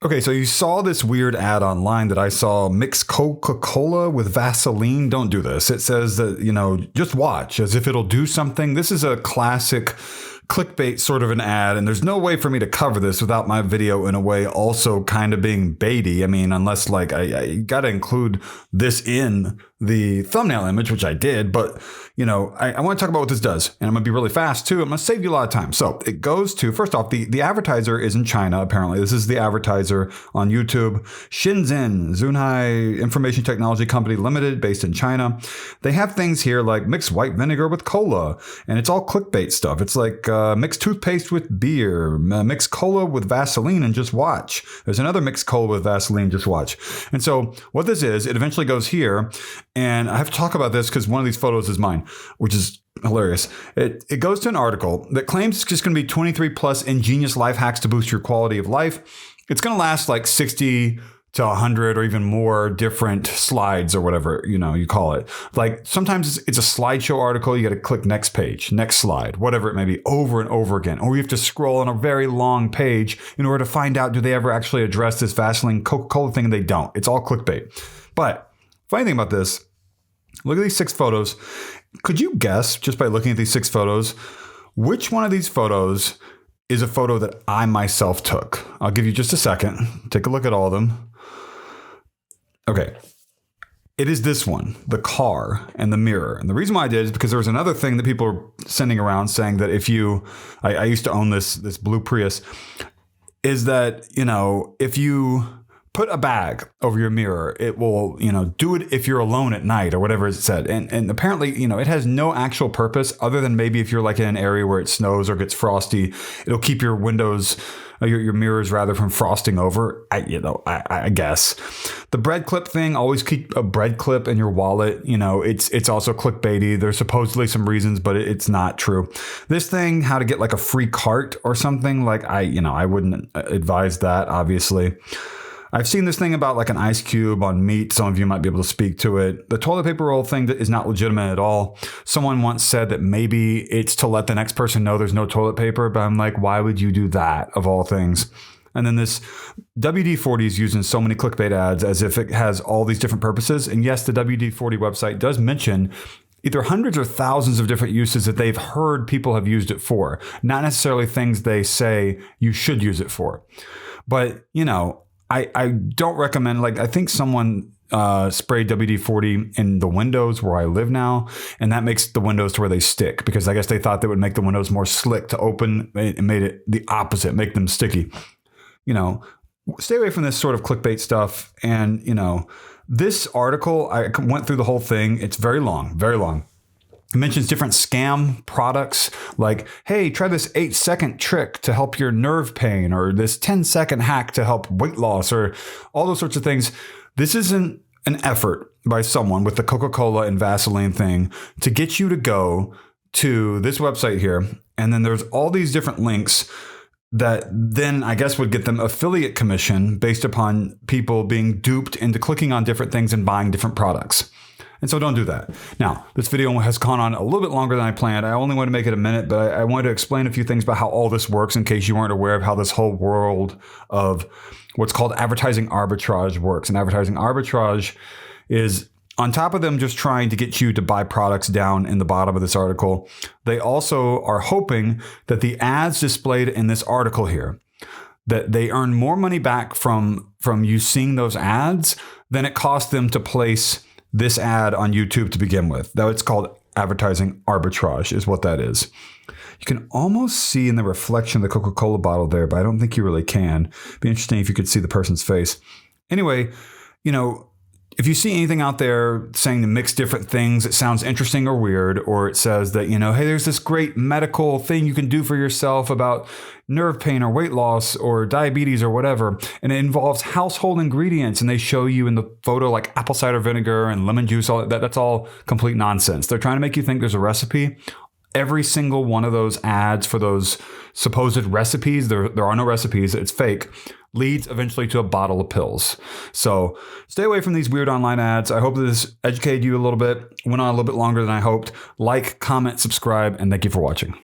Okay, so you saw this weird ad online that I saw, mix Coca-Cola with Vaseline. Don't do this. It says that, just watch as if it'll do something. This is a classic clickbait sort of an ad, and there's no way for me to cover this without my video in a way also kind of being baity. I mean, unless I got to include this in the thumbnail image, which I did, but I want to talk about what this does, and I'm going to be really fast too. I'm going to save you a lot of time. So it goes to, first off, the advertiser is in China, apparently. This is the advertiser on YouTube. Shenzhen Zunhai Information Technology Company Limited, based in China. They have things here like mix white vinegar with cola, and it's all clickbait stuff. It's like mix toothpaste with beer, mix cola with Vaseline and just watch. There's another mix cola with Vaseline, just watch. And so what this is, it eventually goes here, and I have to talk about this because one of these photos is mine, which is hilarious. It goes to an article that claims it's just going to be 23 plus ingenious life hacks to boost your quality of life. It's going to last like 60 to 100 or even more different slides or whatever, you call it. Like sometimes it's a slideshow article. You got to click next page, next slide, whatever it may be, over and over again. Or you have to scroll on a very long page in order to find out, do they ever actually address this Vaseline Coca-Cola thing? And they don't. It's all clickbait. But funny thing about this, look at these 6 photos. Could you guess, just by looking at these 6 photos, which one of these photos is a photo that I myself took? I'll give you just a second. Take a look at all of them. Okay. It is this one, the car and the mirror. And the reason why I did is because there was another thing that people are sending around saying that if you, I used to own this blue Prius, is that, if you put a bag over your mirror, it will, do it if you're alone at night or whatever it said. And apparently, it has no actual purpose other than maybe if you're like in an area where it snows or gets frosty, it'll keep your windows, your mirrors rather, from frosting over. I guess. The bread clip thing, always keep a bread clip in your wallet. It's also clickbaity. There's supposedly some reasons, but it's not true. This thing, how to get like a free cart or something, like I wouldn't advise that, obviously. I've seen this thing about like an ice cube on meat. Some of you might be able to speak to it. The toilet paper roll thing that is not legitimate at all. Someone once said that maybe it's to let the next person know there's no toilet paper, but I'm like, why would you do that of all things? And then this WD-40 is used in so many clickbait ads as if it has all these different purposes. And yes, the WD-40 website does mention either hundreds or thousands of different uses that they've heard people have used it for, not necessarily things they say you should use it for. But, I don't recommend, I think someone sprayed WD-40 in the windows where I live now, and that makes the windows to where they stick, because I guess they thought that would make the windows more slick to open. It made it the opposite, make them sticky. Stay away from this sort of clickbait stuff. And, this article, I went through the whole thing. It's very long, very long. It mentions different scam products like, hey, try this 8-second trick to help your nerve pain, or this 10-second hack to help weight loss, or all those sorts of things. This isn't an effort by someone with the Coca-Cola and Vaseline thing to get you to go to this website here. And then there's all these different links that then I guess would get them affiliate commission based upon people being duped into clicking on different things and buying different products. And so don't do that. Now, this video has gone on a little bit longer than I planned. I only want to make it a minute, but I wanted to explain a few things about how all this works in case you weren't aware of how this whole world of what's called advertising arbitrage works. And advertising arbitrage is, on top of them just trying to get you to buy products down in the bottom of this article, they also are hoping that the ads displayed in this article here, that they earn more money back from you seeing those ads than it cost them to place this ad on YouTube to begin with. Though it's called advertising arbitrage is what that is. You can almost see in the reflection of the Coca-Cola bottle there, but I don't think you really can. It'd be interesting if you could see the person's face. Anyway, if you see anything out there saying to mix different things, it sounds interesting or weird, or it says that, hey, there's this great medical thing you can do for yourself about nerve pain or weight loss or diabetes or whatever, and it involves household ingredients, and they show you in the photo like apple cider vinegar and lemon juice, all that's all complete nonsense. They're trying to make you think there's a recipe. Every single one of those ads for those supposed recipes, there are no recipes, it's fake, leads eventually to a bottle of pills. So stay away from these weird online ads. I hope that this educated you a little bit, went on a little bit longer than I hoped. Like, comment, subscribe, and thank you for watching.